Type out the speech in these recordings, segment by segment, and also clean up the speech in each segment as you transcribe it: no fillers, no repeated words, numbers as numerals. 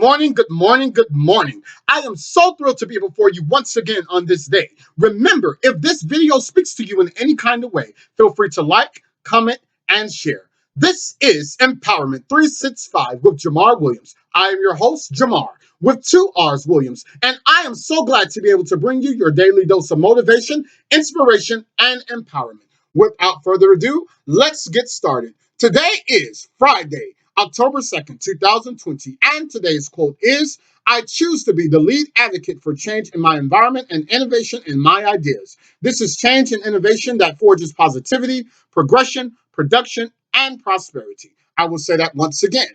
morning, good morning, good morning. I am so thrilled to be before you once again on this day. Remember, if this video speaks to you in any kind of way, feel free to like, comment, and share. This is Empowerment365 with Jamarr Williams. I am your host, Jamarr, with two R's Williams, and I am so glad to be able to bring you your daily dose of motivation, inspiration, and empowerment. Without further ado, let's get started. Today is Friday, October 2nd, 2020, and today's quote is, I choose to be the lead advocate for change in my environment and innovation in my ideas. This is change and innovation that forges positivity, progression, production, and prosperity. I will say that once again.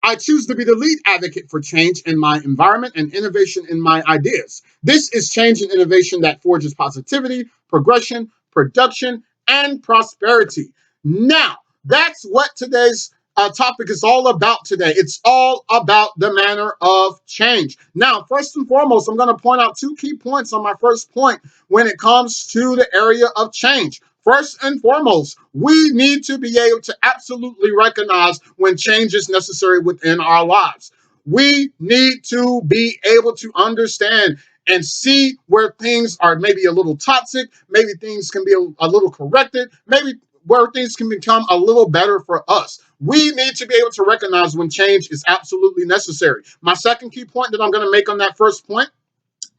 I choose to be the lead advocate for change in my environment and innovation in my ideas. This is change and innovation that forges positivity, progression, production, and prosperity. Now, that's what today's topic is all about today. It's all about the manner of change. Now, first and foremost, I'm going to point out two key points on my first point when it comes to the area of change. First and foremost, we need to be able to absolutely recognize when change is necessary within our lives. We need to be able to understand and see where things are maybe a little toxic, maybe things can be a little corrected, maybe where things can become a little better for us. We need to be able to recognize when change is absolutely necessary. My second key point that I'm going to make on that first point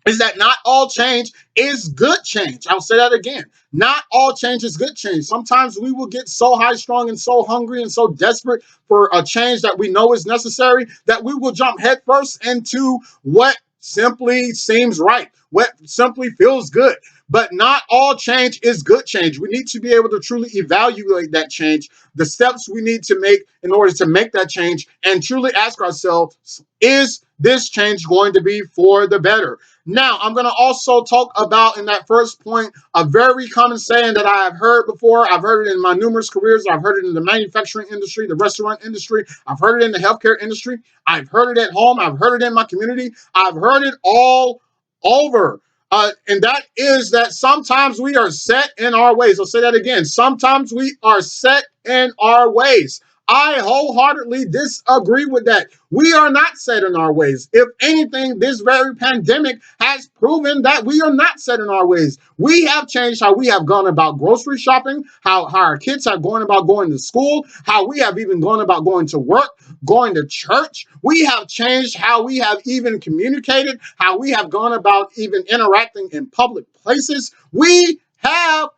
is that not all change is good change. I'll say that again. Not all change is good change. Sometimes we will get so high strung and so hungry and so desperate for a change that we know is necessary that we will jump headfirst into what simply seems right, what simply feels good. But not all change is good change. We need to be able to truly evaluate that change, the steps we need to make in order to make that change, and truly ask ourselves, is this change going to be for the better? Now, I'm going to also talk about in that first point a very common saying that I have heard before. I've heard it in my numerous careers. I've heard it in the manufacturing industry, the restaurant industry. I've heard it in the healthcare industry. I've heard it at home. I've heard it in my community. I've heard it all over. And that is that sometimes we are set in our ways. I'll say that again. Sometimes we are set in our ways. I wholeheartedly disagree with that. We are not set in our ways. If anything, this very pandemic has proven that we are not set in our ways. We have changed how we have gone about grocery shopping, how our kids have gone about going to school, how we have even gone about going to work, going to church. We have changed how we have even communicated, how we have gone about even interacting in public places. We have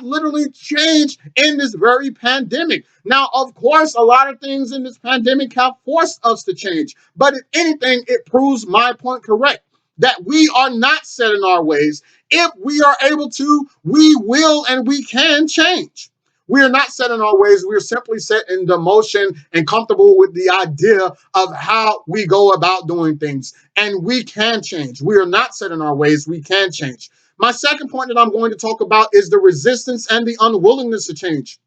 literally changed in this very pandemic. Now, of course, a lot of things in this pandemic have forced us to change. But if anything, it proves my point correct, that we are not set in our ways. If we are able to, we will and we can change. We are not set in our ways. We are simply set in the motion and comfortable with the idea of how we go about doing things. And we can change. We are not set in our ways. We can change. My second point that I'm going to talk about is the resistance and the unwillingness to change.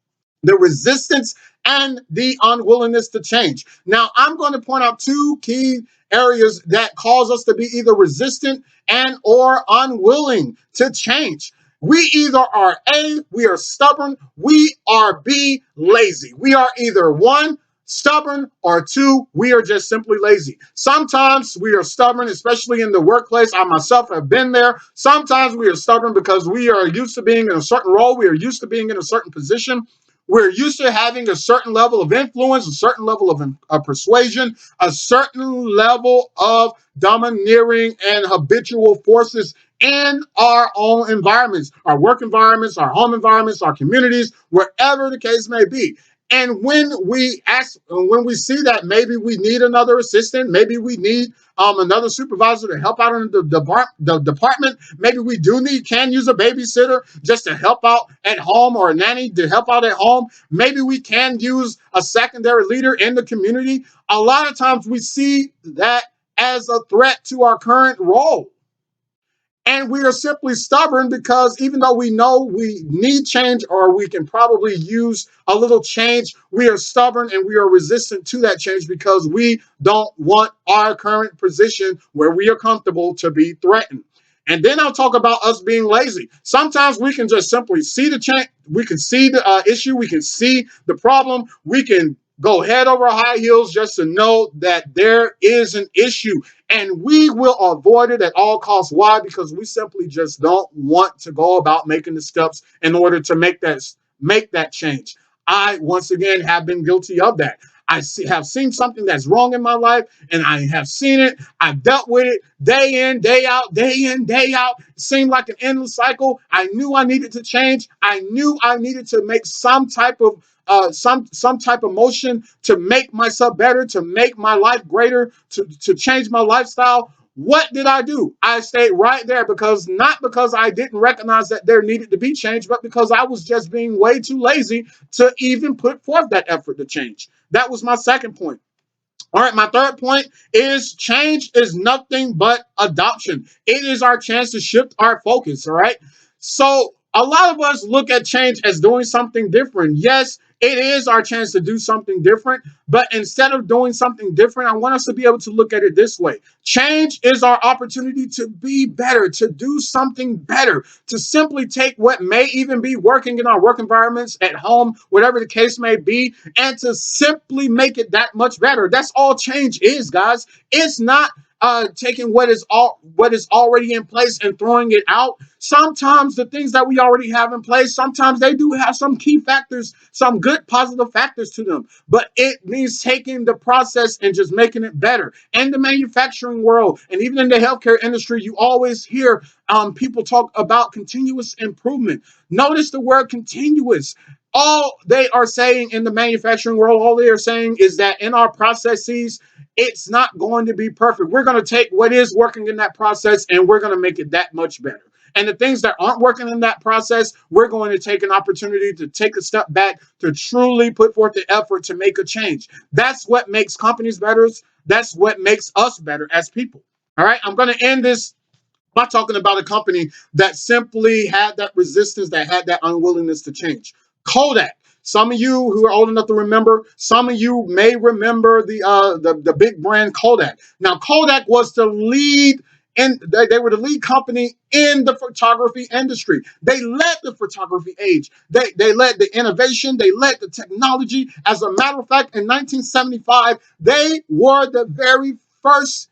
The resistance and the unwillingness to change. Now, I'm going to point out two key areas that cause us to be either resistant and or unwilling to change. We either are A, we are stubborn, we are B, lazy. We are either one, stubborn, or two, we are just simply lazy. Sometimes we are stubborn, especially in the workplace. I myself have been there. Sometimes we are stubborn because we are used to being in a certain role. We are used to being in a certain position. We're used to having a certain level of influence, a certain level of persuasion, a certain level of domineering and habitual forces in our own environments, our work environments, our home environments, our communities, wherever the case may be. And when we see that maybe we need another assistant, maybe we need another supervisor to help out in the department, maybe we can use a babysitter just to help out at home, or a nanny to help out at home. Maybe we can use a secondary leader in the community. A lot of times we see that as a threat to our current role. And we are simply stubborn because even though we know we need change, or we can probably use a little change, we are stubborn and we are resistant to that change because we don't want our current position where we are comfortable to be threatened. And then I'll talk about us being lazy. Sometimes we can just simply see the change. We can see the issue. We can see the problem. We can go head over high heels just to know that there is an issue, and we will avoid it at all costs. Why? Because we simply just don't want to go about making the steps in order to make that change. I once again have been guilty of that. Have seen something that's wrong in my life, and I have seen it. I've dealt with it day in, day out, day in, day out. It seemed like an endless cycle. I knew I needed to change. I knew I needed to make some type of motion to make myself better, to make my life greater, to change my lifestyle. What did I do? I stayed right there, because not because I didn't recognize that there needed to be change, but because I was just being way too lazy to even put forth that effort to change. That was my second point. All right, my third point is change is nothing but adoption. It is our chance to shift our focus. All right. So a lot of us look at change as doing something different. Yes, it is our chance to do something different. But instead of doing something different, I want us to be able to look at it this way. Change is our opportunity to be better, to do something better, to simply take what may even be working in our work environments, at home, whatever the case may be, and to simply make it that much better. That's all change is, guys. It's not taking what is already in place and throwing it out. Sometimes the things that we already have in place, sometimes they do have some key factors, some good positive factors to them, but it means taking the process and just making it better. In the manufacturing world and even in the healthcare industry, you always hear people talk about continuous improvement. Notice the word continuous. All they are saying in the manufacturing world, all they are saying is that in our processes, it's not going to be perfect. We're going to take what is working in that process and we're going to make it that much better. And the things that aren't working in that process, we're going to take an opportunity to take a step back, to truly put forth the effort to make a change. That's what makes companies better. That's what makes us better as people. All right, I'm going to end this by talking about a company that simply had that resistance, that had that unwillingness to change. Kodak. Some of you who are old enough to remember, some of you may remember the big brand Kodak. Now, Kodak was the lead, and they were the lead company in the photography industry. They led the photography age. They led the innovation. They led the technology. As a matter of fact, in 1975, they were the very first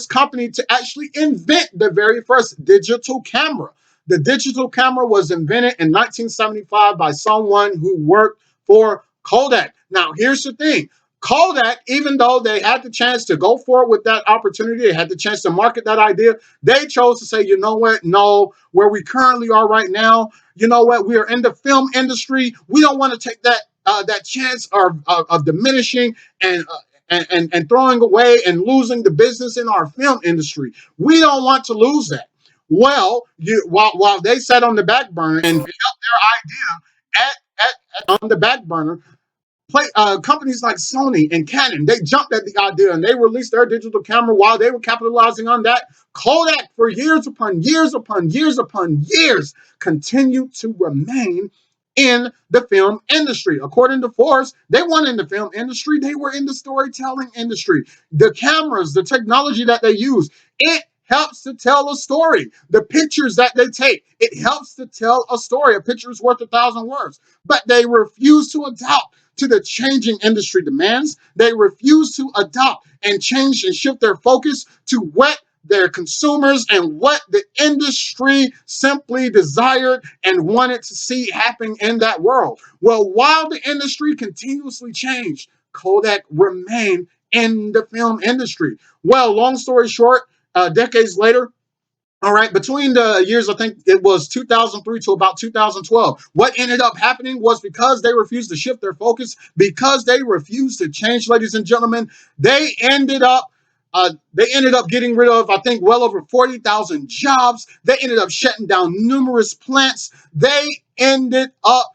company to actually invent the very first digital camera. The digital camera was invented in 1975 by someone who worked for Kodak. Now, here's the thing. Kodak, even though they had the chance to go forward with that opportunity, they had the chance to market that idea, they chose to say, you know what? No, where we currently are right now, you know what? We are in the film industry. We don't want to take that chance of diminishing and throwing away and losing the business in our film industry. We don't want to lose that. Well, while they sat on the back burner and held their idea on the back burner, companies like Sony and Canon, they jumped at the idea and they released their digital camera while they were capitalizing on that. Kodak, for years upon years upon years upon years, continued to remain in the film industry. According to Forbes, they weren't in the film industry, they were in the storytelling industry. The cameras, the technology that they use, it helps to tell a story. The pictures that they take, it helps to tell a story. A picture is worth 1,000 words. But they refuse to adopt to the changing industry demands. They refuse to adopt and change and shift their focus to what their consumers and what the industry simply desired and wanted to see happen in that world. Well, while the industry continuously changed, Kodak remained in the film industry. Well, long story short, decades later, all right, between the years, I think it was 2003 to about 2012, what ended up happening was because they refused to shift their focus, because they refused to change, ladies and gentlemen, they ended up getting rid of, I think, well over 40,000 jobs. They ended up shutting down numerous plants. They ended up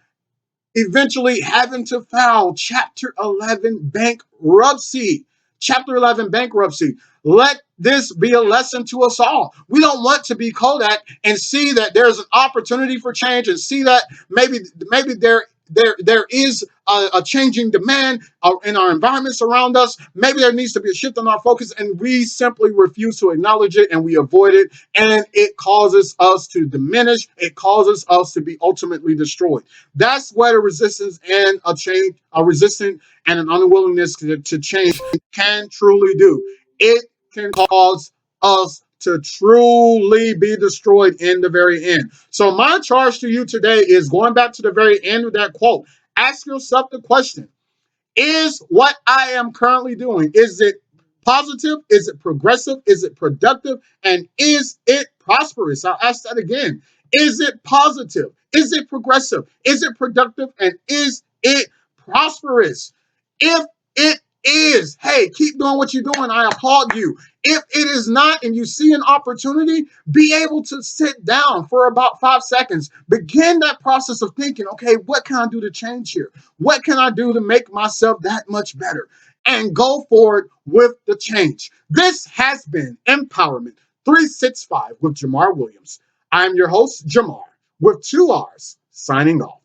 eventually having to file Chapter 11 bankruptcy. Chapter 11 bankruptcy. Let this be a lesson to us all. We don't want to be Kodak and see that there's an opportunity for change and see that maybe there is a changing demand in our environments around us. Maybe there needs to be a shift in our focus, and we simply refuse to acknowledge it, and we avoid it, and it causes us to diminish. It causes us to be ultimately destroyed. That's what a resistance and a resistance and an unwillingness to change can truly do. It can cause us to truly be destroyed in the very end. So my charge to you today is going back to the very end of that quote. Ask yourself the question, is what I am currently doing, is it positive? Is it progressive? Is it productive? And is it prosperous? I'll ask that again. Is it positive? Is it progressive? Is it productive? And is it prosperous? If it is, hey, keep doing what you're doing. I applaud you. If it is not, and you see an opportunity, be able to sit down for about 5 seconds. Begin that process of thinking, okay, what can I do to change here? What can I do to make myself that much better? And go forward with the change. This has been Empowerment 365 with Jamarr Williams. I'm your host, Jamarr, with 2 R's, signing off.